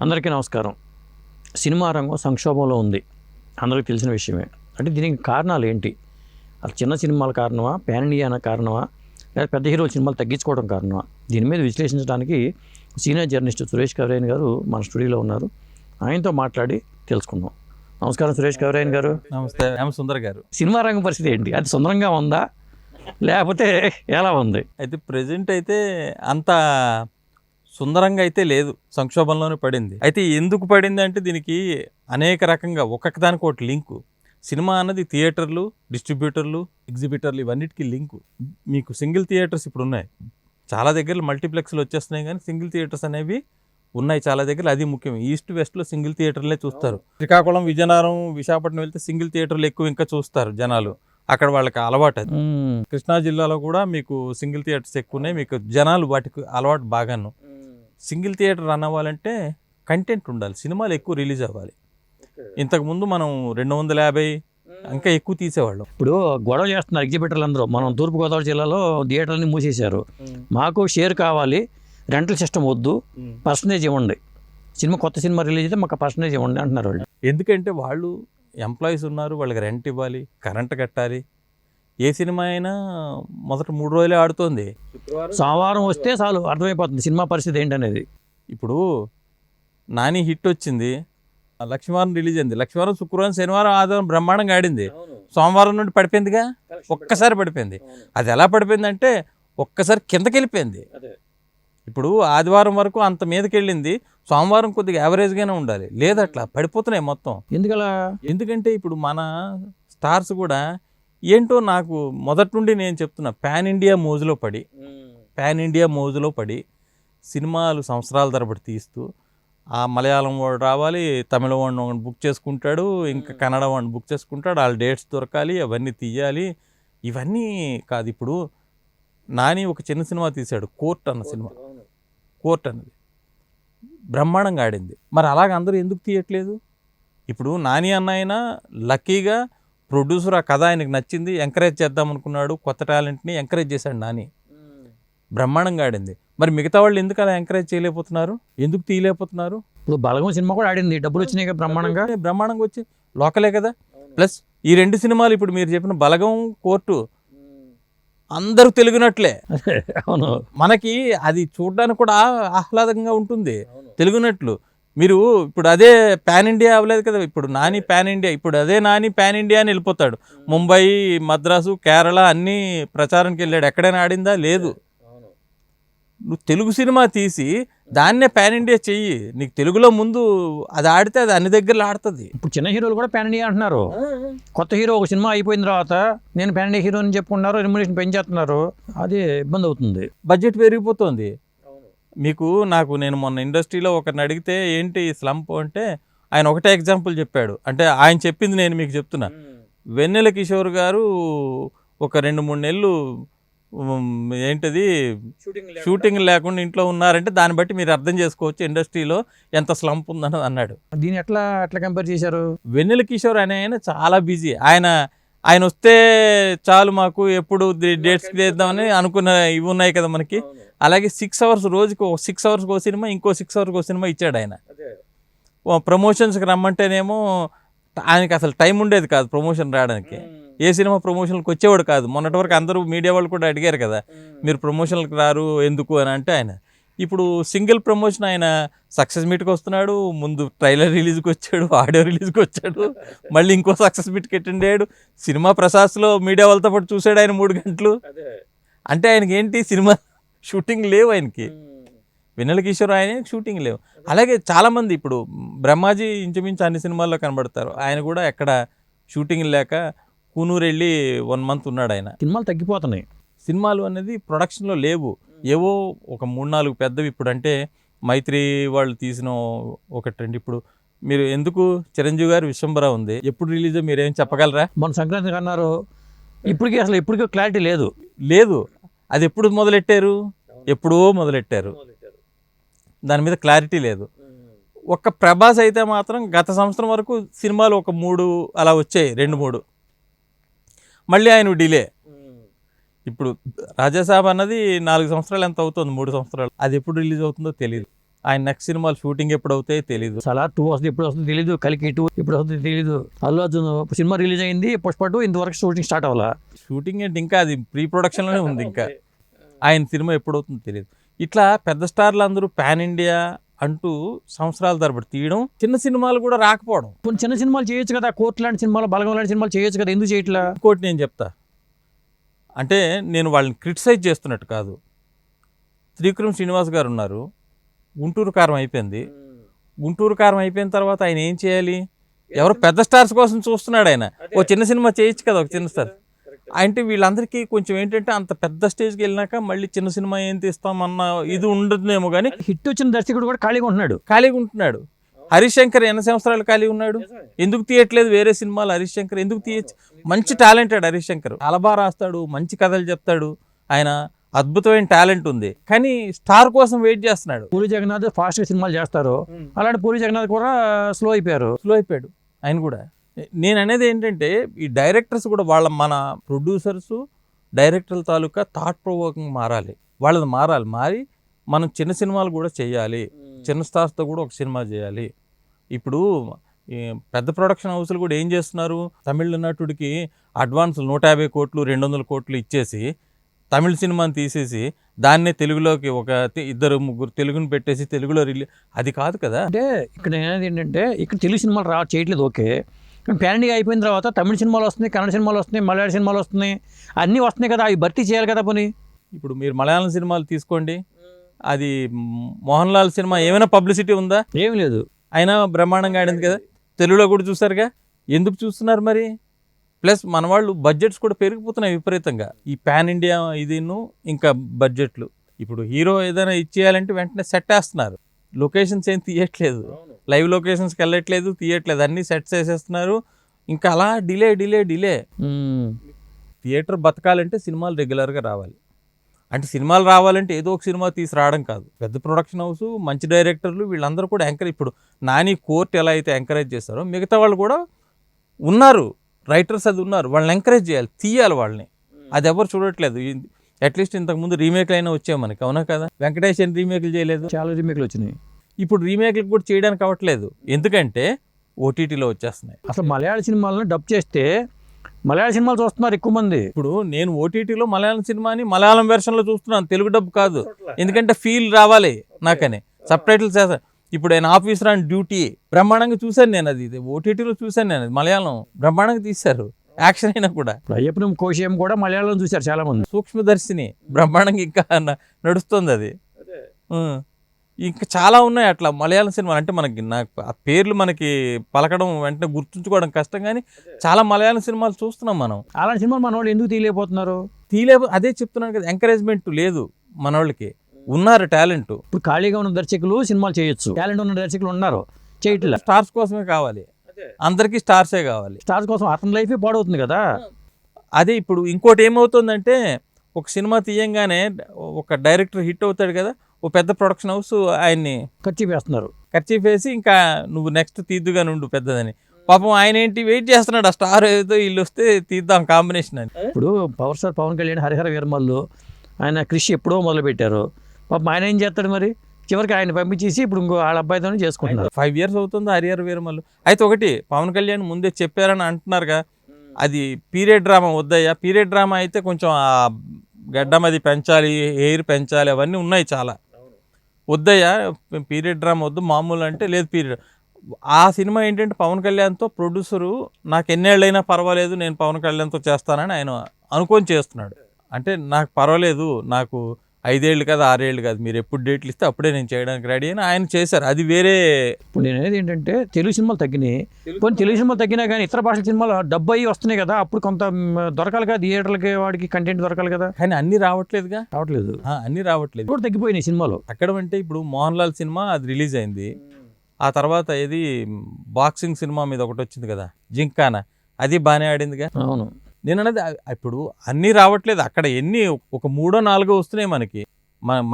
అందరికీ నమస్కారం. సినిమా రంగం సంక్షోభంలో ఉంది, అందరికీ తెలిసిన విషయమే. అంటే దీనికి కారణాలు ఏంటి? అది చిన్న సినిమాల కారణమా, పాన్ ఇండియా అనే కారణమా, లేదా పెద్ద హీరోల సినిమాలు తగ్గించుకోవడం కారణమా? దీని మీద విశ్లేషించడానికి సీనియర్ జర్నలిస్ట్ సురేష్ కవరైన్ గారు మన స్టూడియోలో ఉన్నారు. ఆయనతో మాట్లాడి తెలుసుకుందాం. నమస్కారం సురేష్ కవరైన్ గారు. నమస్తే. సుందర్ గారు, సినిమా రంగం పరిస్థితి ఏంటి? అది సుందరంగా ఉందా లేకపోతే ఎలా ఉంది? అయితే ప్రజెంట్ అయితే అంత సుందరంగా అయితే లేదు, సంక్షోభంలోనే పడింది. అయితే ఎందుకు పడింది అంటే దీనికి అనేక రకంగా ఒక్కొక్క దానికి ఒకటి లింకు. సినిమా అన్నది థియేటర్లు, డిస్ట్రిబ్యూటర్లు, ఎగ్జిబిటర్లు ఇవన్నిటికీ లింకు. మీకు సింగిల్ థియేటర్స్ ఇప్పుడు ఉన్నాయి, చాలా దగ్గర మల్టీప్లెక్స్లు వచ్చేస్తున్నాయి, కానీ సింగిల్ థియేటర్స్ అనేవి ఉన్నాయి చాలా దగ్గర. అది ముఖ్యం. ఈస్ట్ వెస్ట్లో సింగిల్ థియేటర్లే చూస్తారు. శ్రీకాకుళం, విజయనగరం, విశాఖపట్నం వెళ్తే సింగిల్ థియేటర్లు ఎక్కువ ఇంకా చూస్తారు జనాలు. అక్కడ వాళ్ళకి అలవాటు అది. కృష్ణా జిల్లాలో కూడా మీకు సింగిల్ థియేటర్స్ ఎక్కువ ఉన్నాయి, మీకు జనాలు వాటికి అలవాటు బాగాను. సింగిల్ థియేటర్ రన్ అవ్వాలంటే కంటెంట్ ఉండాలి, సినిమాలు ఎక్కువ రిలీజ్ అవ్వాలి. ఇంతకుముందు మనం 250 ఇంకా ఎక్కువ తీసేవాళ్ళం. ఇప్పుడు గొడవ చేస్తున్నారు ఎగ్జిబిటర్లు అందరూ. మనం తూర్పుగోదావరి జిల్లాలో థియేటర్ని మూసేశారు. మాకు షేర్ కావాలి, రెంటల్ సిస్టమ్ వద్దు, పర్సంటేజ్ ఇవ్వండి, సినిమా కొత్త సినిమా రిలీజ్ అయితే మాకు పర్సంటేజ్ ఇవ్వండి అంటున్నారు వాళ్ళు. ఎందుకంటే వాళ్ళు ఎంప్లాయీస్ ఉన్నారు, వాళ్ళకి రెంట్ ఇవ్వాలి, కరెంట్ కట్టాలి. ఏ సినిమా అయినా మొదట 3 రోజులే ఆడుతోంది. సోమవారం వస్తే చాలు అర్థమైపోతుంది సినిమా పరిస్థితి ఏంటనేది. ఇప్పుడు నాని హిట్ వచ్చింది, లక్ష్మీవారం రిలీజ్ అయింది. లక్ష్మీవారం, శుక్రవారం, శనివారం, ఆదివారం బ్రహ్మాండంగా ఆడింది. సోమవారం నుండి పడిపోయిందిగా, ఒక్కసారి పడిపోయింది. అది ఎలా పడిపోయిందంటే ఒక్కసారి కిందకి వెళ్ళిపోయింది. ఇప్పుడు ఆదివారం వరకు అంత మీదకి వెళ్ళింది, సోమవారం కొద్దిగా యావరేజ్గానే ఉండాలి, లేదట్లా పడిపోతున్నాయి మొత్తం. ఎందుకలా? ఎందుకంటే ఇప్పుడు మన స్టార్స్ కూడా ఏంటో నాకు మొదటి నుండి నేను చెప్తున్నా, పాన్ ఇండియా మోజులో పడి సినిమాలు సంవత్సరాల తరబడి తీస్తూ, ఆ మలయాళం వాడు రావాలి, తమిళ వాడిని బుక్ చేసుకుంటాడు, ఇంకా కన్నడ వాడిని బుక్ చేసుకుంటాడు, వాళ్ళ డేట్స్ దొరకాలి, అవన్నీ తీయాలి. ఇవన్నీ కాదు. ఇప్పుడు నాని ఒక చిన్న సినిమా తీశాడు, కోర్ట్ అన్న సినిమా. కోర్ట్ అన్నది బ్రహ్మాండంగా ఆడింది. మరి అలాగ అందరూ ఎందుకు తీయట్లేదు? ఇప్పుడు నాని అన్న అయినా లక్కీగా ప్రొడ్యూసర్ ఆ కథ ఆయనకు నచ్చింది, ఎంకరేజ్ చేద్దాం అనుకున్నాడు, కొత్త టాలెంట్ని ఎంకరేజ్ చేశాడు నాని, బ్రహ్మాండంగా ఆడింది. మరి మిగతా వాళ్ళు ఎందుకు అలా ఎంకరేజ్ చేయలేకపోతున్నారు, ఎందుకు తీయలేకపోతున్నారు? ఇప్పుడు బలగం సినిమా కూడా ఆడింది, డబ్బులు వచ్చినాయి బ్రహ్మాండంగా వచ్చి లోకలే కదా. ప్లస్ ఈ 2 సినిమాలు ఇప్పుడు మీరు చెప్పిన బలగం, కోర్టు అందరూ తెలుగునట్లే. అవును, మనకి అది చూడడానికి కూడా ఆహ్లాదంగా ఉంటుంది తెలుగునట్లు. మీరు ఇప్పుడు అదే పాన్ ఇండియా అవ్వలేదు కదా. ఇప్పుడు నాని పాన్ ఇండియా, ఇప్పుడు అదే నాని పాన్ ఇండియా అని వెళ్ళిపోతాడు. ముంబై, మద్రాసు, కేరళ అన్నీ ప్రచారానికి వెళ్ళాడు. ఎక్కడైనా ఆడిందా? లేదు. నువ్వు తెలుగు సినిమా తీసి దాన్నే పాన్ ఇండియా చెయ్యి. నీకు తెలుగులో ముందు అది ఆడితే అది అన్ని దగ్గరలో ఆడుతుంది. ఇప్పుడు చిన్న హీరోలు కూడా పాన్ ఇండియా అంటున్నారు. కొత్త హీరో ఒక సినిమా అయిపోయిన తర్వాత నేను పాన్ ఇండియా హీరో అని చెప్పుకున్నారు, రెమ్యునరేషన్ పెంచేస్తున్నారు. అది ఇబ్బంది అవుతుంది, బడ్జెట్ పెరిగిపోతుంది. నేను మొన్న ఇండస్ట్రీలో ఒకరిని అడిగితే ఏంటి స్లంప్ అంటే ఆయన ఒకటే ఎగ్జాంపుల్ చెప్పాడు. అంటే ఆయన చెప్పింది నేను మీకు చెప్తున్నా. వెన్నెల కిషోర్ గారు ఒక 2-3 నెలలు ఏంటది షూటింగ్ లేకుండా ఇంట్లో ఉన్నారంటే దాన్ని బట్టి మీరు అర్థం చేసుకోవచ్చు ఇండస్ట్రీలో ఎంత స్లంప్ ఉందని అన్నాడు. దీన్ని ఎట్లా కంపేర్ చేశారు? వెన్నెల కిషోర్ ఆయన చాలా బిజీ. ఆయన వస్తే చాలు, మాకు ఎప్పుడు డేట్స్ చేద్దామని అనుకున్న ఇవి ఉన్నాయి కదా మనకి. అలాగే 6 అవర్స్ రోజుకు 6 అవర్స్కి ఒక సినిమా, ఇంకో 6 అవర్స్కి ఒక సినిమా ఇచ్చాడు ఆయన. ప్రమోషన్స్కి రమ్మంటేనేమో ఆయనకి అసలు టైం ఉండేది కాదు ప్రమోషన్ రావడానికి. ఏ సినిమా ప్రమోషన్కి వచ్చేవాడు కాదు. మొన్నటి వరకు అందరూ మీడియా వాళ్ళు కూడా అడిగారు కదా, మీరు ప్రమోషన్లకు రారు ఎందుకు అని. అంటే ఆయన ఇప్పుడు సింగిల్ ప్రమోషన్, ఆయన సక్సెస్ మీట్కి వస్తున్నాడు, ముందు ట్రైలర్ రిలీజ్కి వచ్చాడు, ఆడియో రిలీజ్కి వచ్చాడు, మళ్ళీ ఇంకో సక్సెస్ మీట్కి అటెండ్ అయ్యాడు, సినిమా ప్రసాస్లో మీడియా వాళ్ళతో పాటు చూశాడు ఆయన 3 గంటలు. అంటే ఆయనకి ఏంటి, సినిమా షూటింగ్ లేవు ఆయనకి. వెన్నెల కిషోర్ ఆయన షూటింగ్ లేవు. అలాగే చాలామంది ఇప్పుడు బ్రహ్మాజీ ఇంచుమించు అన్ని సినిమాల్లో కనబడతారు. ఆయన కూడా ఎక్కడ షూటింగ్ లేక కూనూరు వెళ్ళి 1 మంత్ ఉన్నాడు ఆయన. సినిమాలు తగ్గిపోతున్నాయి, సినిమాలు అనేది ప్రొడక్షన్లో లేవు. ఏవో ఒక 3-4 పెద్దవి. ఇప్పుడు అంటే మైత్రి వాళ్ళు తీసిన 1-2. ఇప్పుడు మీరు ఎందుకు చిరంజీవి గారు విశ్వంబర ఉంది, ఎప్పుడు రిలీజ్ మీరేం చెప్పగలరా? మన సంక్రాంతికి అన్నారు, ఇప్పటికీ క్లారిటీ లేదు. అది ఎప్పుడు మొదలెట్టారు? ఎప్పుడో మొదలెట్టారు, దాని మీద క్లారిటీ లేదు. ఒక్క ప్రభాస్ అయితే మాత్రం గత సంవత్సరం వరకు సినిమాలు ఒక 3 అలా వచ్చాయి, 2-3. మళ్ళీ ఆయన డిలే. ఇప్పుడు రాజాసాబ్ అన్నది 4 సంవత్సరాలు ఎంత అవుతుంది, 3 సంవత్సరాలు. అది ఎప్పుడు రిలీజ్ అవుతుందో తెలియదు. ఆయన నెక్స్ట్ సినిమాలు షూటింగ్ ఎప్పుడు అవుతాయో తెలీదు. సలార్ 2 వస్తుంది, ఎప్పుడు వస్తుంది తెలీదు. కలికి 2 ఎప్పుడు వస్తుంది తెలీదు. అల్లు అర్జున్ సినిమా రిలీజ్ అయింది, పుష్ప 2 ఇంతవరకు షూటింగ్ స్టార్ట్ అవ్వాలా. షూటింగ్ ఏంటి, ఇంకా అది ప్రీ ప్రొడక్షన్లోనే ఉంది. ఇంకా ఆయన సినిమా ఎప్పుడు అవుతుందో తెలియదు. ఇట్లా పెద్ద స్టార్లు అందరూ పాన్ ఇండియా అంటూ సంవత్సరాల తరబడి తీయడం, చిన్న సినిమాలు కూడా రాకపోవడం. కొన్ని చిన్న సినిమాలు చేయొచ్చు కదా, కోర్టు లాంటి సినిమాలు, బలగం లాంటి సినిమాలు చేయొచ్చు కదా, ఎందుకు చేయట్లా? ఇంకోటి నేను చెప్తా, అంటే నేను వాళ్ళని క్రిటిసైజ్ చేస్తున్నట్టు కాదు. త్రివిక్రమ్ శ్రీనివాస్ గారు ఉన్నారు, గుంటూరు కారం అయిపోయింది. గుంటూరు కారం అయిపోయిన తర్వాత ఆయన ఏం చేయాలి? ఎవరు పెద్ద స్టార్స్ కోసం చూస్తున్నాడు ఆయన. ఓ చిన్న సినిమా చేయొచ్చు కదా, ఒక చిన్న స్టార్ అంటే. వీళ్ళందరికీ కొంచెం ఏంటంటే అంత పెద్ద స్టేజ్కి వెళ్ళినాక మళ్ళీ చిన్న సినిమా ఏం తీస్తామన్న ఇది ఉండదునేమో. కానీ హిట్ వచ్చిన దర్శకుడు కూడా ఖాళీగా ఉంటున్నాడు. హరీష్ శంకర్ ఎన్ని సంవత్సరాలు ఖాళీ ఉన్నాడు? ఎందుకు తీయట్లేదు వేరే సినిమాలు? హరీష్ శంకర్ ఎందుకు తీయచ్చు? మంచి టాలెంటెడ్ హరీష్ శంకర్, చాలా బాగా రాస్తాడు, మంచి కథలు చెప్తాడు, ఆయన అద్భుతమైన టాలెంట్ ఉంది. కానీ స్టార్ కోసం వెయిట్ చేస్తున్నాడు. పూరి జగన్నాథ్ ఫాస్ట్గా సినిమాలు చేస్తారు, అలాంటి పూరి జగన్నాథ్ కూడా స్లో అయిపోయాడు ఆయన కూడా. నేను అనేది ఏంటంటే ఈ డైరెక్టర్స్ కూడా మన ప్రొడ్యూసర్స్ డైరెక్టర్ల తాలూకా థాట్ ప్రొవోకింగ్ మారాలి, వాళ్ళది మారి మనం చిన్న సినిమాలు కూడా చేయాలి, చిన్న స్టార్స్తో కూడా ఒక సినిమా చేయాలి. ఇప్పుడు పెద్ద ప్రొడక్షన్ హౌస్లు కూడా ఏం చేస్తున్నారు? తమిళ నటుడికి అడ్వాన్స్ 150 కోట్లు 200 కోట్లు ఇచ్చేసి తమిళ సినిమాని తీసేసి దాన్నే తెలుగులోకి ఒక 2-3 తెలుగుని పెట్టేసి తెలుగులో అది కాదు కదా. అంటే ఇక్కడ అనేది ఏంటంటే ఇక్కడ తెలుగు సినిమాలు చేయట్లేదు, ఓకే. కానీ పాన్ ఇండియా అయిపోయిన తర్వాత తమిళ సినిమాలు వస్తున్నాయి, కన్నడ సినిమాలు వస్తున్నాయి, మలయాళ సినిమాలు వస్తున్నాయి, అన్నీ వస్తున్నాయి కదా, అవి భర్తీ చేయాలి కదా పని. ఇప్పుడు మీరు మలయాళం సినిమాలు తీసుకోండి, అది మోహన్ లాల్ సినిమా ఏమైనా పబ్లిసిటీ ఉందా? ఏమి లేదు. అయినా బ్రహ్మాండంగా ఆడింది కదా. తెలుగులో కూడా చూసారుగా, ఎందుకు చూస్తున్నారు మరి? ప్లస్ మన వాళ్ళు బడ్జెట్స్ కూడా పెరిగిపోతున్నాయి విపరీతంగా. ఈ పాన్ ఇండియా ఇదిను ఇంకా బడ్జెట్లు. ఇప్పుడు హీరో ఏదైనా ఇచ్చేయాలంటే వెంటనే సెట్ వేస్తున్నారు, లొకేషన్స్ ఏం తీయట్లేదు, లైవ్ లొకేషన్స్కి వెళ్ళట్లేదు, తీయట్లేదు, అన్నీ సెట్స్ వేసేస్తున్నారు. ఇంకా అలా డిలే. థియేటర్ బతకాలంటే సినిమాలు రెగ్యులర్గా రావాలి. అంటే సినిమాలు రావాలంటే ఏదో ఒక సినిమా తీసి రావడం కాదు. పెద్ద ప్రొడక్షన్ హౌస్, మంచి డైరెక్టర్లు వీళ్ళందరూ కూడా ఇప్పుడు నాని కోర్ట్ ఎలా అయితే ఎంకరేజ్ చేస్తారో మిగతా వాళ్ళు కూడా ఉన్నారు, రైటర్స్ అది ఉన్నారు, వాళ్ళని ఎంకరేజ్ చేయాలి, తీయాలి వాళ్ళని. అది ఎవరు చూడట్లేదు. అట్లీస్ట్ ఇంతకుముందు రీమేక్లు అయినా వచ్చాయి మనకి, అవునా కదా? వెంకటేష్ అని రీమేక్లు చేయలేదు, చాలా రీమేక్లు వచ్చినాయి. ఇప్పుడు రీమేక్లు కూడా చేయడానికి అవ్వట్లేదు, ఎందుకంటే ఓటీటీలో వచ్చేస్తున్నాయి. అసలు మలయాళ సినిమాలను డబ్ చేస్తే మలయాళ సినిమాలు చూస్తున్నారు ఎక్కువ మంది. ఇప్పుడు నేను ఓటీటీలో మలయాళం సినిమాని మలయాళం వెర్షన్లో చూస్తున్నాను, తెలుగు డబ్ కాదు. ఎందుకంటే ఫీల్ రావాలి నాకని, సబ్ టైటిల్స్ చేస్తాను. ఇప్పుడు ఆయన ఆఫీసర్ అండ్ డ్యూటీ బ్రహ్మాండంగా చూశాను నేను, అది ఓటీటీలో చూశాను నేను, అది మలయాళం బ్రహ్మాండంగా తీశారు, యాక్షన్ అయినా కూడా. అయ్యప్పనం కోశం కూడా మలయాళం చూశారు చాలా మంది. సూక్ష్మదర్శిని బ్రహ్మాండంగా ఇంకా నడుస్తుంది అది. ఇంకా చాలా ఉన్నాయి అట్లా మలయాళం సినిమాలు. అంటే నాకు ఆ పేర్లు మనకి పలకడం వెంటనే గుర్తుంచుకోవడం కష్టం, కానీ చాలా మలయాళం సినిమాలు చూస్తున్నాం మనం. అలాంటి సినిమాలు మన వాళ్ళు ఎందుకు తీయలేకపోతున్నారు? అదే చెప్తున్నాను కదా, ఎంకరేజ్మెంట్ లేదు మన వాళ్ళకి. ఉన్నారు టాలెంట్, ఇప్పుడు ఖాళీగా ఉన్న దర్శకులు సినిమాలు చేయొచ్చు, టాలెంట్ ఉన్న దర్శకులు ఉన్నారు, చేయట్లేదు. స్టార్స్ కోసమే కావాలి, అందరికీ స్టార్సే కావాలి. స్టార్స్ కోసం అతని లైఫే పాడవుతుంది కదా. అదే ఇప్పుడు ఇంకోటి ఏమవుతుందంటే, ఒక సినిమా తీయంగానే ఒక డైరెక్టర్ హిట్ అవుతాడు కదా, ఓ పెద్ద ప్రొడక్షన్ హౌస్ ఆయన్ని ఖర్చు వేసి ఇంకా నువ్వు నెక్స్ట్ తీద్దుగా నుండు పెద్దదని. పాపం ఆయన ఏంటి వెయిట్ చేస్తున్నాడు, ఆ స్టార్ ఏదో వీళ్ళు వస్తే తీద్దాం కాంబినేషన్ అని. ఇప్పుడు పవర్ స్టార్ పవన్ కళ్యాణ్ హరిహర వీరమల్లు ఆయన కృషి ఎప్పుడో మొదలుపెట్టారు, పాపం ఆయన ఏం చేస్తాడు మరి? చివరికి ఆయన పంపించేసి ఇప్పుడు ఇంకో వాళ్ళ అబ్బాయితోనే చేసుకుంటున్నారు. 5 years అవుతుంది హరిహర వీరమల్లు. అయితే ఒకటి పవన్ కళ్యాణ్ ముందే చెప్పారని అంటున్నారుగా, అది పీరియడ్ డ్రామా వద్దయ్యా. పీరియడ్ డ్రామా అయితే కొంచెం ఆ గడ్డం అది పెంచాలి, హెయిర్ పెంచాలి, అవన్నీ ఉన్నాయి చాలా. వద్దయ్యా పీరియడ్ డ్రామా వద్దు, మామూలు అంటే లేదు పీరియడ్. ఆ సినిమా ఏంటంటే పవన్ కళ్యాణ్తో ప్రొడ్యూసరు నాకు ఎన్నేళ్ళైనా పర్వాలేదు నేను పవన్ కళ్యాణ్తో చేస్తానని ఆయన అనుకొని చేస్తున్నాడు. అంటే నాకు పర్వాలేదు, నాకు 5 ఏళ్ళు కాదు 6 ఏళ్ళు కాదు, మీరు ఎప్పుడు డేట్లు ఇస్తే అప్పుడే నేను చేయడానికి రెడీ అని ఆయన చేశారు. అది వేరే. ఇప్పుడు నేను అనేది ఏంటంటే తెలుగు సినిమాలు తగ్గినాయి, కొన్ని తెలుగు సినిమాలు తగ్గినా కానీ ఇతర భాషల సినిమాలు డబ్బు అయ్యి వస్తున్నాయి కదా, అప్పుడు కొంత దొరకాలి కదా థియేటర్లకి, వాడికి కంటెంట్ దొరకాలి కదా. కానీ అన్నీ రావట్లేదు. అన్నీ రావట్లేదు, కూడా తగ్గిపోయినాయి సినిమాలు. అక్కడ అంటే ఇప్పుడు మోహన్ లాల్ సినిమా అది రిలీజ్ అయింది, ఆ తర్వాత ఇది బాక్సింగ్ సినిమా మీద ఒకటి వచ్చింది కదా జింకానా, అది బాగానే ఆడిందిగా. అవును, నేను అనేది ఇప్పుడు అన్నీ రావట్లేదు. అక్కడ ఎన్ని ఒక 3-4 వస్తున్నాయి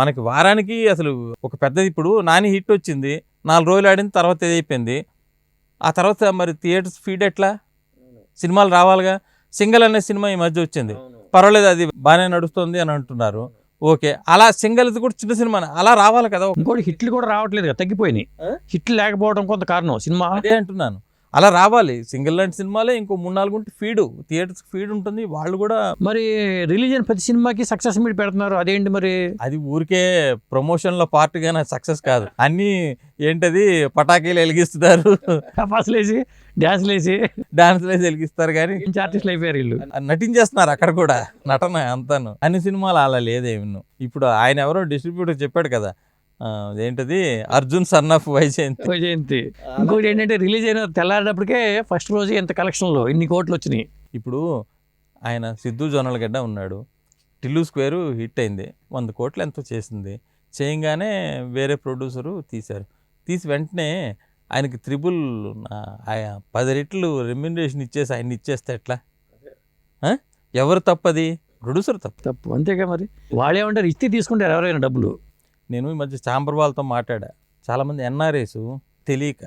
మనకి వారానికి. అసలు ఒక పెద్దది ఇప్పుడు నాని హిట్ వచ్చింది, 4 రోజులు ఆడింది, తర్వాత ఏదైపోయింది. ఆ తర్వాత మరి థియేటర్స్ ఫీడ్ ఎట్లా? సినిమాలు రావాలిగా. సింగల్ అనే సినిమా ఈ మధ్య వచ్చింది, పర్వాలేదు, అది బాగానే నడుస్తుంది అని అంటున్నారు. ఓకే, అలా సింగిల్ది కూడా చిన్న సినిమా అలా రావాలి కదా. ఇంకోటి హిట్లు కూడా రావట్లేదు కదా, తగ్గిపోయినాయి. హిట్లు లేకపోవడం కొంత కారణం సినిమా. అదే అంటున్నాను, అలా రావాలి. సింగిల్ లాంటి సినిమాలే ఇంకో 3-4 ఉంటే థియేటర్స్ ఫీడ్ ఉంటుంది. వాళ్ళు కూడా మరి రిలీజియన్ ప్రతి సినిమాకి సక్సెస్ మీట్ పెడుతున్నారు, అదేంటి మరి? అది ఊరికే ప్రమోషన్లో పార్ట్గానే సక్సెస్ కాదు. అన్నీ ఏంటది పటాకీలు వెలిగిస్తున్నారు, టపాసులేసి డ్యాన్స్లు వేసి వెలిగిస్తారు కానీ ఆర్టిస్టులు అయిపోయారు వీళ్ళు. నటించేస్తున్నారు అక్కడ కూడా, నటన అంతాను. అన్ని సినిమాలు అలా లేదేమో. ఇప్పుడు ఆయన ఎవరో డిస్ట్రిబ్యూటర్ చెప్పాడు కదా, ఏంటది అర్జున్ సన్ ఆఫ్ వైజయంతి. ఇంకోటి ఏంటంటే రిలీజ్ అయిన తెల్లారేటప్పటికే ఫస్ట్ రోజు ఎంత కలెక్షన్లో ఇన్ని కోట్లు వచ్చినాయి. ఇప్పుడు ఆయన సిద్ధు జొన్నలగడ్డ ఉన్నాడు, టిల్లు స్క్వేర్ హిట్ అయింది, 100 కోట్లు ఎంతో చేసింది. చేయంగానే వేరే ప్రొడ్యూసరు తీసి వెంటనే ఆయనకి 10 రెట్లు రెమ్యునరేషన్ ఇచ్చేసి ఆయన ఇచ్చేస్తే ఎట్లా? ఎవరు తప్పది? ప్రొడ్యూసర్ తప్పు అంతేగా. మరి వాళ్ళు ఏమంటారు, ఇస్తే తీసుకుంటారు ఎవరైనా డబ్బులు. నేను ఈ మధ్య ఛాంబర్ వాళ్ళతో మాట్లాడా, చాలామంది ఎన్ఆర్ఐస్ తెలియక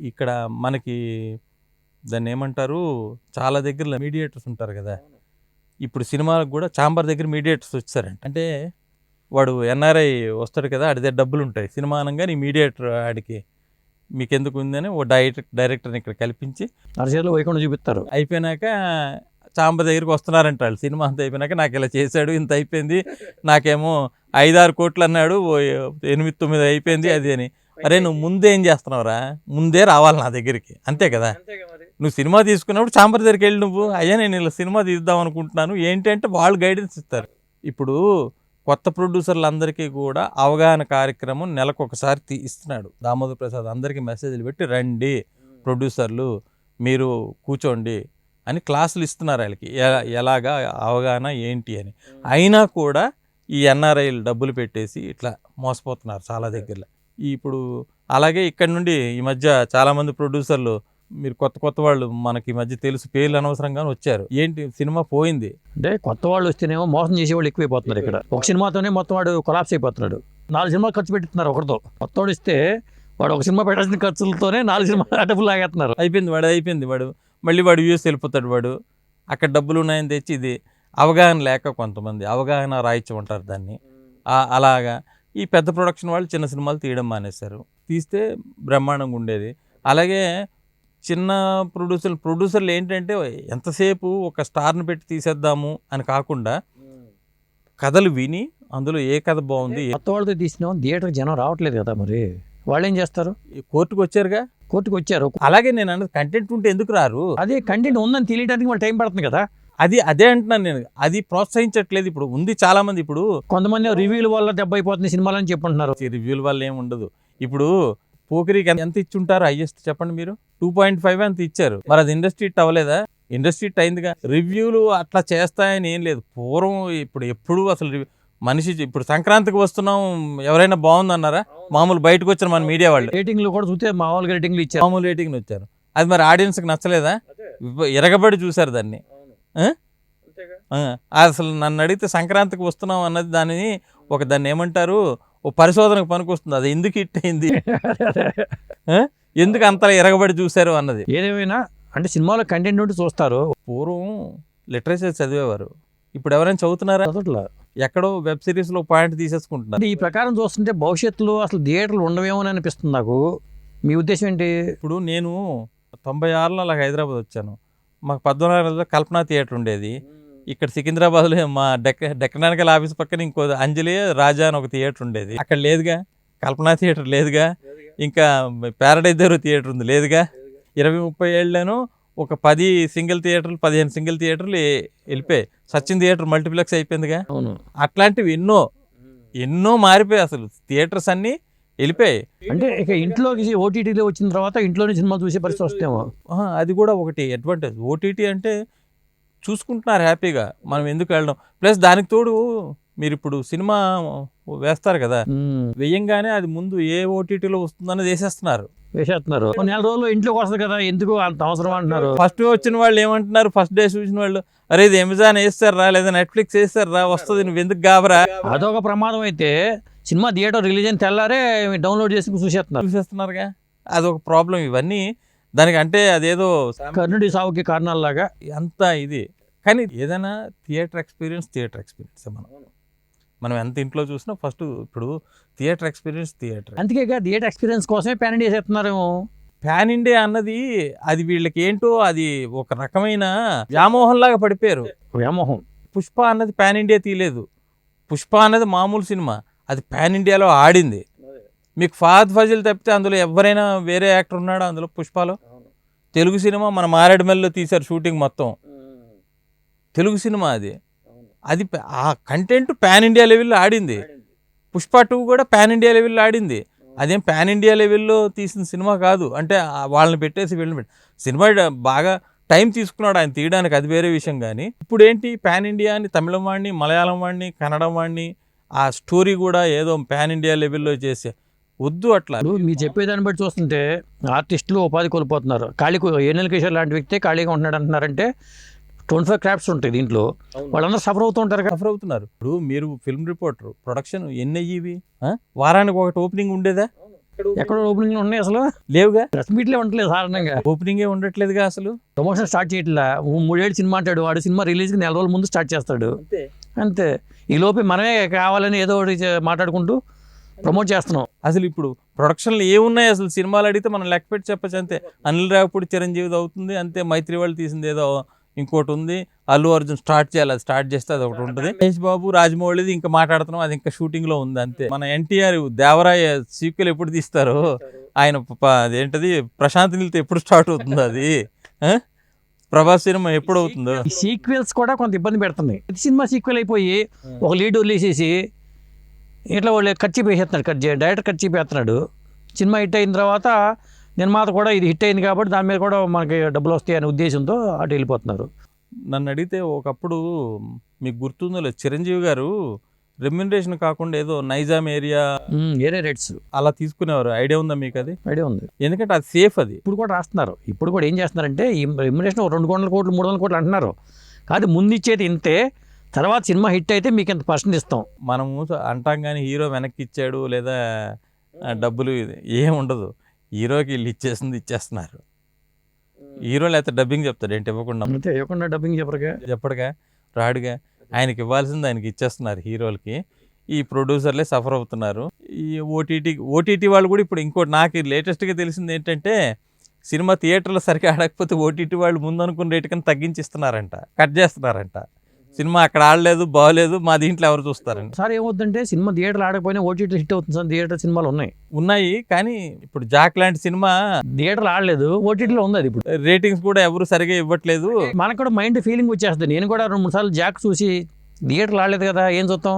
ఇక్కడ మనకి దాన్ని ఏమంటారు, చాలా దగ్గర మీడియేటర్స్ ఉంటారు కదా. ఇప్పుడు సినిమాలకు కూడా ఛాంబర్ దగ్గర మీడియేటర్స్ వచ్చారంట. అంటే వాడు ఎన్ఆర్ఐ వస్తాడు కదా, ఆడి దగ్గర డబ్బులు ఉంటాయి. సినిమా అనగా నీ మీడియేటర్ ఆడికి మీకెందుకు ఉందని ఓ డైరెక్టర్ని ఇక్కడ కల్పించి అరచేతిలో వైకుండా చూపిస్తారు. అయిపోయినాక ఛాంబర్ దగ్గరికి వస్తున్నారంట వాళ్ళు. సినిమా అంతా అయిపోయినాక నాకు ఇలా చేశాడు, ఇంత అయిపోయింది, నాకేమో 5-6 కోట్లు అన్నాడు, 8-9 అయిపోయింది అది అని. అరే నువ్వు ముందే ఏం చేస్తున్నావురా, ముందే రావాలి నా దగ్గరికి, అంతే కదా. నువ్వు సినిమా తీసుకున్నప్పుడు ఛాంబర్ దగ్గరికి వెళ్ళి నువ్వు అయ్యా నేను ఇలా సినిమా తీద్దాం అనుకుంటున్నాను ఏంటంటే వాళ్ళు గైడెన్స్ ఇస్తారు. ఇప్పుడు కొత్త ప్రొడ్యూసర్లందరికీ కూడా అవగాహన కార్యక్రమం నెలకొకసారి ఇస్తున్నాడు దామోదర్ ప్రసాద్. అందరికీ మెసేజ్లు పెట్టి రండి ప్రొడ్యూసర్లు మీరు కూర్చోండి అని క్లాసులు ఇస్తున్నారు వాళ్ళకి, ఎలాగా అవగాహన ఏంటి అని. అయినా కూడా ఈ ఎన్ఆర్ఐలు డబ్బులు పెట్టేసి ఇట్లా మోసపోతున్నారు చాలా దగ్గరలో. ఇప్పుడు అలాగే ఇక్కడ నుండి ఈ మధ్య చాలామంది ప్రొడ్యూసర్లు, మీరు కొత్త వాళ్ళు మనకి ఈ మధ్య తెలుసు, పేర్లు అనవసరంగానే వచ్చారు. ఏంటి సినిమా పోయింది అంటే కొత్త వాళ్ళు వస్తేనేమో మోసం చేసేవాళ్ళు ఎక్కువైపోతున్నారు. ఇక్కడ ఒక సినిమాతోనే మొత్తం వాడు కొలాప్స్ అయిపోతున్నాడు. 4 సినిమాలు ఖర్చు పెట్టుతున్నారు ఒకరితో. కొత్తవాడు ఇస్తే వాడు ఒక సినిమా పెట్టాల్సిన ఖర్చులతోనే 4 సినిమాలు డబ్బులు లాగేస్తున్నారు. అయిపోయింది వాడు మళ్ళీ వాడు యూఎస్ వెళ్ళిపోతాడు. వాడు అక్కడ డబ్బులు ఉన్నాయని తెచ్చి ఇది అవగాహన లేక కొంతమంది అవగాహన రాయిచ్చి ఉంటారు దాన్ని. అలాగా ఈ పెద్ద ప్రొడక్షన్ వాళ్ళు చిన్న సినిమాలు తీయడం మానేశారు. తీస్తే బ్రహ్మాండంగా ఉండేది. అలాగే చిన్న ప్రొడ్యూసర్లు ఏంటంటే ఎంతసేపు ఒక స్టార్ని పెట్టి తీసేద్దాము అని కాకుండా కథలు విని అందులో ఏ కథ బాగుంది. కొత్త వాళ్ళతో తీసినా థియేటర్కి జనం రావట్లేదు కదా, మరి వాళ్ళు ఏం చేస్తారు? కోర్టుకు వచ్చారు. అలాగే నేను అన్నది కంటెంట్ ఉంటే ఎందుకు రారు? అదే కంటెంట్ ఉందని తెలియడానికి వాళ్ళు టైం పడుతుంది కదా. అదే అంటున్నాను నేను, అది ప్రోత్సహించట్లేదు. ఇప్పుడు ఉంది చాలా మంది, ఇప్పుడు కొంతమంది రివ్యూల వల్ల దెబ్బ అయిపోతుంది సినిమాలు అని చెప్పుకుంటున్నారు. రివ్యూల వల్ల ఏమి ఉండదు. ఇప్పుడు పోకిరికి ఎంత ఇచ్చుంటారు హైయెస్ట్ చెప్పండి మీరు? 2.5 అంత ఇచ్చారు. మరి అది ఇండస్ట్రీ హిట్ అవ్వలేదా? ఇండస్ట్రీ హిట్ అయిందిగా. రివ్యూలు అట్లా చేస్తాయని ఏం లేదు. పూర్వం ఎప్పుడు అసలు మనిషి ఇప్పుడు సంక్రాంతికి వస్తున్నాం ఎవరైనా బాగుందన్నారా? మామూలు బయటకు వచ్చిన మన మీడియా వాళ్ళు రేటింగ్లు కూడా చూస్తే మామూలు రేటింగ్లు వచ్చారు. అది మరి ఆడియన్స్కి నచ్చలేదా? ఎరగబడి చూశారు దాన్ని. అసలు నన్ను అడిగితే సంక్రాంతికి వస్తున్నాం అన్నది దాన్ని ఏమంటారు, ఓ పరిశోధనకు పనికొస్తుంది. అది ఎందుకు హిట్ అయింది, ఎందుకు అంత ఎరగబడి చూశారు అన్నది. ఏదేమైనా అంటే సినిమాలో కంటెంట్ ఉంటే చూస్తారు. పూర్వం లిటరేచర్ చదివేవారు, ఇప్పుడు ఎవరైనా చదువుతున్నారా? ఎక్కడో వెబ్ సిరీస్లో పాయింట్ తీసేసుకుంటున్నారు. ఈ ప్రకారం చూస్తుంటే భవిష్యత్తులో అసలు థియేటర్లు ఉండవేమో అని అనిపిస్తుంది నాకు. మీ ఉద్దేశం ఏంటి? ఇప్పుడు నేను 96లో అలా హైదరాబాద్ వచ్చాను. మాకు 14లో కల్పన థియేటర్ ఉండేది. ఇక్కడ సికింద్రాబాద్లో మా డెక్కనానికల్ ఆఫీస్ పక్కన ఇంకో అంజలి రాజా అని ఒక థియేటర్ ఉండేది. అక్కడ లేదుగా, కల్పన థియేటర్ లేదుగా. ఇంకా ప్యారడైజ్ దగ్గర థియేటర్ ఉంది, లేదుగా. 20-30 ఏళ్ళను ఒక 10 సింగిల్ థియేటర్లు 15 సింగిల్ థియేటర్లు వెళ్ళిపోయాయి. సచిన్ థియేటర్ మల్టీప్లెక్స్ అయిపోయిందిగా. అవును, అట్లాంటివి ఎన్నో మారిపోయాయి. అసలు థియేటర్స్ అన్నీ వెళ్ళిపోయాయి. అంటే ఇక ఇంట్లోకి ఓటీటీలో వచ్చిన తర్వాత ఇంట్లోనే సినిమా చూసే పరిస్థితి వస్తేమో అది కూడా ఒకటి అడ్వాంటేజ్. ఓటీటీ అంటే చూసుకుంటున్నారు హ్యాపీగా, మనం ఎందుకు వెళ్ళడం. ప్లస్ దానికి తోడు మీరు ఇప్పుడు సినిమా వేస్తారు కదా, వేయంగానే అది ముందు ఏ ఓటీటీలో వస్తుందని వేసేస్తున్నారు. నెల రోజులు ఇంట్లోకి వస్తుంది కదా, ఎందుకు అంత అవసరం అంటున్నారు. ఫస్ట్ వచ్చిన వాళ్ళు ఏమంటున్నారు, ఫస్ట్ డే చూసిన వాళ్ళు, అరే ఇది అమెజాన్ వేస్తారా లేదా నెట్ఫ్లిక్స్ వేస్తారా, వస్తుంది, నువ్వు ఎందుకు గాబరా. అదొక ప్రమాదం. అయితే సినిమా థియేటర్ రిలీజ్ అయిన తెల్లారే డౌన్లోడ్ చేసి చూసేస్తున్నారుగా, అదొక ప్రాబ్లం. ఇవన్నీ దానికి అంటే అదేదో కర్ణుడి సావుకి కారణాలలాగా అంతా ఇది. కానీ ఏదైనా థియేటర్ ఎక్స్పీరియన్స్ మనం మనం ఎంత ఇంట్లో చూసినా ఫస్ట్ ఇప్పుడు థియేటర్ ఎక్స్పీరియన్స్ థియేటర్. అందుకే థియేటర్ ఎక్స్పీరియన్స్ కోసమే ప్యాన్ ఇండియా చేస్తున్నారేమో. ప్యాన్ ఇండియా అన్నది అది వీళ్ళకి ఏంటో అది ఒక రకమైన వ్యామోహంలాగా పడిపోయారు. వ్యామోహం. పుష్ప అన్నది ప్యాన్ ఇండియా తీయలేదు. పుష్ప అన్నది మామూలు సినిమా, అది ప్యాన్ ఇండియాలో ఆడింది. మీకు ఫహద్ ఫాజిల్ తప్పితే అందులో ఎవరైనా వేరే యాక్టర్ ఉన్నాడా అందులో పుష్పలో? తెలుగు సినిమా మన మారేడుమల్లిలో తీశారు షూటింగ్ మొత్తం, తెలుగు సినిమా అది. అది ఆ కంటెంట్ ప్యాన్ ఇండియా లెవెల్లో ఆడింది. పుష్ప 2 కూడా ప్యాన్ ఇండియా లెవెల్లో ఆడింది. అదేం ప్యాన్ ఇండియా లెవెల్లో తీసిన సినిమా కాదు. అంటే వాళ్ళని పెట్టేసి వీళ్ళని సినిమా బాగా టైం తీసుకున్నాడు ఆయన తీయడానికి, అది వేరే విషయం. కానీ ఇప్పుడు ఏంటి ప్యాన్ ఇండియా అని తమిళం వాడిని, మలయాళం వాడిని, కన్నడం వాడిని, ఆ స్టోరీ కూడా ఏదో ప్యాన్ ఇండియా లెవెల్లో చేసే వద్దు అట్లా. మీరు చెప్పేదాన్ని బట్టి చూస్తుంటే ఆర్టిస్టులు ఉపాధి కోల్పోతున్నారు. ఏనెల కిషోర్ లాంటి వ్యక్తి ఖాళీగా ఉంటున్నాడు అంటున్నారంటే 25 క్రాఫ్ట్స్ ఉంటాయి దీంట్లో, వాళ్ళందరూ సఫర్ అవుతూ ఉంటారు. సఫర్ అవుతున్నారు. ఇప్పుడు మీరు ఫిల్మ్ రిపోర్టర్, ప్రొడక్షన్ ఎన్ని అయ్యేవి? వారానికి ఒకటి ఓపెనింగ్ ఉండేదా? ఎక్కడ ఓపెనింగ్ ఉన్నాయి అసలు? లేవుగా. ప్రెస్ మీట్లే ఉండట్లేదు సాధారణంగా. ఓపెనింగే ఉండట్లేదుగా అసలు. ప్రమోషన్ స్టార్ట్ చేయట్లా. 3 ఏళ్ళు సినిమా అంటాడు వాడు, సినిమా రిలీజ్కి 4 రోజుల ముందు స్టార్ట్ చేస్తాడు అంతే. ఈ లోపే మనమే కావాలని ఏదో ఒకటి మాట్లాడుకుంటూ ప్రమోట్ చేస్తున్నాం. అసలు ఇప్పుడు ప్రొడక్షన్లు ఏమున్నాయి అసలు? సినిమాలు అడిగితే మనం లెక్క పెట్టి చెప్పచ్చు అంతే. అనిల్ రావిపూడి చిరంజీవిది అవుతుంది అంతే, మైత్రి వాళ్ళు తీసింది ఏదో ఇంకోటి ఉంది, అల్లు అర్జున్ స్టార్ట్ చేయాలి, అది స్టార్ట్ చేస్తే అది ఒకటి ఉంటుంది. మహేష్ బాబు, రాజమౌళిది ఇంకా మాట్లాడుతున్నాం, అది ఇంకా షూటింగ్ లో ఉంది అంతే. మన ఎన్టీఆర్ దేవరాయ సీక్వెల్ ఎప్పుడు తీస్తారు? ఆయన అదేంటది ప్రశాంత్ నీల్తో ఎప్పుడు స్టార్ట్ అవుతుంది అది? ప్రభాస్ సినిమా ఎప్పుడు అవుతుందో? సీక్వెల్స్ కూడా కొంత ఇబ్బంది పెడుతున్నాయి. సినిమా సీక్వెల్ అయిపోయి ఒక లీడ్ వదిలేసేసి ఇట్లా వాళ్ళు ఖర్చు వేసేస్తున్నాడు, డైరెక్టర్ ఖర్చు వేస్తున్నాడు. సినిమా హిట్ అయిన తర్వాత నిర్మాత కూడా ఇది హిట్ అయింది కాబట్టి దాని మీద కూడా మనకి డబ్బులు వస్తాయి అనే ఉద్దేశంతో అటు వెళ్ళిపోతున్నారు. నన్ను అడిగితే ఒకప్పుడు మీకు గుర్తుందో లేదు, చిరంజీవి గారు రెమ్యునరేషన్ కాకుండా ఏదో నైజాం ఏరియా రేట్స్ అలా తీసుకునేవారు. ఐడియా ఉందా మీకు? అది ఐడియా ఉంది, ఎందుకంటే అది సేఫ్. అది ఇప్పుడు కూడా రాస్తున్నారు. ఇప్పుడు కూడా ఏం చేస్తున్నారంటే ఈ రెమ్యునరేషన్ 200 కోట్లు 300 కోట్లు అంటున్నారు. కాదు ముందు ఇచ్చేది ఇంతే, తర్వాత సినిమా హిట్ అయితే మీకు ఎంత పర్సెంట్ ఇస్తాం. మనము అంటాం కానీ హీరో వెనక్కి ఇచ్చాడు లేదా డబ్బులు ఏం ఉండదు. హీరోకి వీళ్ళు ఇచ్చేస్తున్నారు. హీరో లేకపోతే డబ్బింగ్ చెప్తాడు ఏంటి ఇవ్వకుండా? అంతే, ఇవ్వకుండా డబ్బింగ్ చెప్పడుగా రాడుగా. ఆయనకి ఇవ్వాల్సింది ఆయనకి ఇచ్చేస్తున్నారు హీరోలకి. ఈ ప్రొడ్యూసర్లే సఫర్ అవుతున్నారు. ఈ ఓటీటీ వాళ్ళు కూడా ఇప్పుడు ఇంకోటి నాకు లేటెస్ట్గా తెలిసింది ఏంటంటే, సినిమా థియేటర్లో సరిగ్గా ఆడకపోతే ఓటీటీ వాళ్ళు ముందు అనుకున్న రేటు కన్నా తగ్గించి ఇస్తున్నారంట, కట్ చేస్తున్నారంట. సినిమా అక్కడ ఆడలేదు, బాగోలేదు, మా దీంట్లో ఎవరు చూస్తారండి? సార్ ఏమవుతుందంటే సినిమా థియేటర్లు ఆడకపోయినా ఓటీటీ హిట్ అవుతుంది సార్. థియేటర్ సినిమాలు ఉన్నాయి కానీ ఇప్పుడు జాక్ లాంటి సినిమా థియేటర్లు ఆడలేదు, ఓటీటీలో ఉంది. అది ఇప్పుడు రేటింగ్స్ కూడా ఎవరు సరిగా ఇవ్వట్లేదు. మనకు కూడా మైండ్ ఫీలింగ్ వచ్చేస్తుంది. నేను కూడా 2-3 సార్లు జాక్ చూసి థియేటర్లు ఆడలేదు కదా ఏం చూస్తాం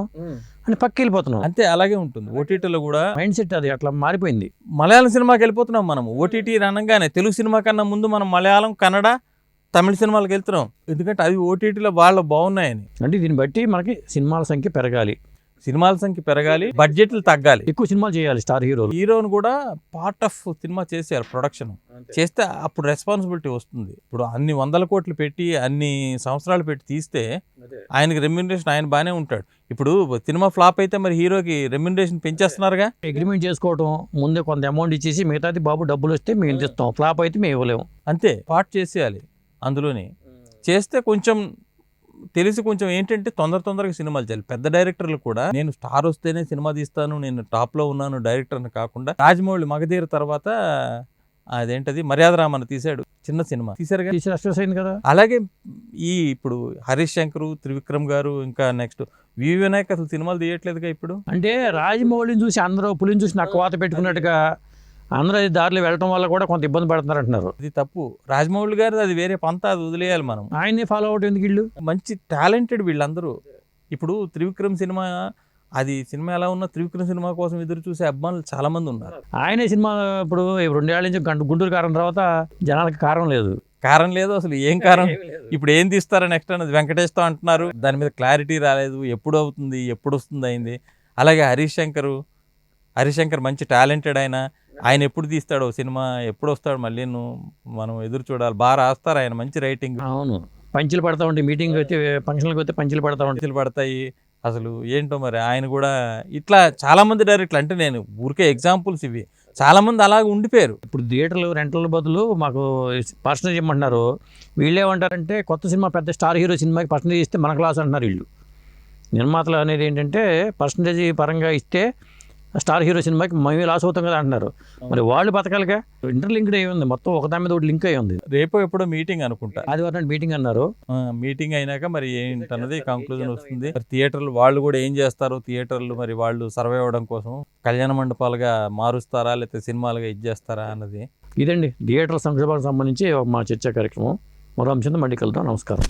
అని పక్కకి వెళ్ళిపోతున్నాం. అంతే, అలాగే ఉంటుంది ఓటీటీలో కూడా మైండ్ సెట్. అది అట్లా మారిపోయింది. మలయాళం సినిమాకి వెళ్ళిపోతున్నాం మనం. ఓటీటీ అనగానే తెలుగు సినిమా కన్నా ముందు మనం మలయాళం, కన్నడ, తమిళ సినిమాలకు వెళ్తున్నాం. ఎందుకంటే అవి ఓటీటీలో వాళ్ళు బాగున్నాయని. అంటే దీన్ని బట్టి మనకి సినిమాల సంఖ్య పెరగాలి, బడ్జెట్లు తగ్గాలి, ఎక్కువ సినిమాలు చేయాలి. స్టార్ హీరోని కూడా పార్ట్ ఆఫ్ సినిమా చేసేయాలి. ప్రొడక్షన్ చేస్తే అప్పుడు రెస్పాన్సిబిలిటీ వస్తుంది. ఇప్పుడు అన్ని 100 కోట్లు పెట్టి అన్ని సంవత్సరాలు పెట్టి తీస్తే ఆయనకి రెమ్యునరేషన్ ఆయన బాగానే ఉంటాడు. ఇప్పుడు సినిమా ఫ్లాప్ అయితే మరి హీరోకి రెమ్యునరేషన్ పెంచేస్తున్నారుగా. అగ్రిమెంట్ చేసుకోవడం, ముందే కొంత అమౌంట్ ఇచ్చేసి మిగతాది బాబు డబ్బులు వస్తే మేము ఇస్తాం, ఫ్లాప్ అయితే మేము ఇవ్వలేము. అంతే, పార్ట్ చేసేయాలి. అందులోని చేస్తే కొంచెం ఏంటంటే తొందరగా సినిమాలు చేయాలి. పెద్ద డైరెక్టర్లు కూడా నేను స్టార్ వస్తేనే సినిమా తీస్తాను, నేను టాప్లో ఉన్నాను డైరెక్టర్ అని కాకుండా, రాజమౌళి మగధీర తర్వాత అదేంటది మర్యాద రామన్న తీశాడు, చిన్న సినిమా తీశారుగా, అయింది కదా. అలాగే ఇప్పుడు హరీష్ శంకర్, త్రివిక్రమ్ గారు, ఇంకా నెక్స్ట్ వి వినాయక్ అసలు సినిమాలు తీయట్లేదుగా ఇప్పుడు. అంటే రాజమౌళిని చూసి అందరూ పులిని చూసి నాకు వాత పెట్టుకున్నట్టుగా అందరూ అది దారిలో వెళ్ళడం వల్ల కూడా కొంత ఇబ్బంది పడుతున్నారు అంటున్నారు. అది తప్పు. రాజమౌళి గారు అది వేరే పంత, అది వదిలేయాలి మనం. ఆయన్ని ఫాలో అవుట్ ఎందుకు? వీళ్ళు మంచి టాలెంటెడ్ వీళ్ళందరూ. ఇప్పుడు త్రివిక్రమ్ సినిమా, అది సినిమా ఎలా ఉన్నా త్రివిక్రమ్ సినిమా కోసం ఎదురు చూసే అభిమానులు చాలా మంది ఉన్నారు. ఆయనే సినిమా ఇప్పుడు 2 ఏళ్ల నుంచి గుంటూరు కారం తర్వాత జనాలకి కారం లేదు అసలు. ఏం కారం? ఇప్పుడు ఏం తీస్తారా నెక్స్ట్ అన్నది వెంకటేష్తో అంటున్నారు. దాని మీద క్లారిటీ రాలేదు, ఎప్పుడు అవుతుంది, ఎప్పుడు వస్తుంది అయింది. అలాగే హరీష్ శంకర్ మంచి టాలెంటెడ్. ఆయన ఎప్పుడు తీస్తాడో సినిమా, ఎప్పుడు వస్తాడు మళ్ళీ మనం ఎదురు చూడాలి. బాగా రాస్తారు ఆయన, మంచి రైటింగ్. అవును, పంచులు పడతా ఉంటాయి. మీటింగ్ అయితే ఫంక్షన్కి వస్తే పంచులు పడతాయి. అసలు ఏంటో మరి ఆయన కూడా ఇట్లా చాలా మంది డైరెక్టర్లు, అంటే నేను ఊరికే ఎగ్జాంపుల్స్ ఇవి, చాలా మంది అలాగే ఉండిపోయారు. ఇప్పుడు థియేటర్లు రెంట్ల బదులు మాకు పర్సనల్ ఇవ్వమంటున్నారు. వీళ్ళు ఏమంటారంటే కొత్త సినిమా పెద్ద స్టార్ హీరో సినిమాకి పర్సనల్ ఇస్తే మన క్లాస్ అంటున్నారు వీళ్ళు. నిర్మాతలు అనేది ఏంటంటే పర్సంటేజ్ పరంగా ఇస్తే స్టార్ హీరో సినిమాకి మేము లాస్ అవుతాం కదా అంటున్నారు. మరి వాళ్ళు బతకాలిగా, ఇంటర్లింక్డ్ అయి ఉంది, మొత్తం ఒకదాని మీద ఒకటి లింక్ అయి ఉంది. రేపు ఎప్పుడో మీటింగ్ అనుకుంటా, ఆదివారం మీటింగ్ అన్నారు. మీటింగ్ అయినాక మరి ఏంటన్నది కంక్లూజన్ వస్తుంది. మరి థియేటర్లు వాళ్ళు కూడా ఏం చేస్తారు, థియేటర్లు మరి వాళ్ళు సర్వే అవ్వడం కోసం కళ్యాణ మండపాలుగా మారుస్తారా లేకపోతే సినిమాలుగా ఇచ్చేస్తారా అన్నది. ఇదండి థియేటర్ల సంక్షేమానికి సంబంధించి మా చర్చా కార్యక్రమం. మరో అంశంతో మళ్ళీ కలుద్దాం. నమస్కారం.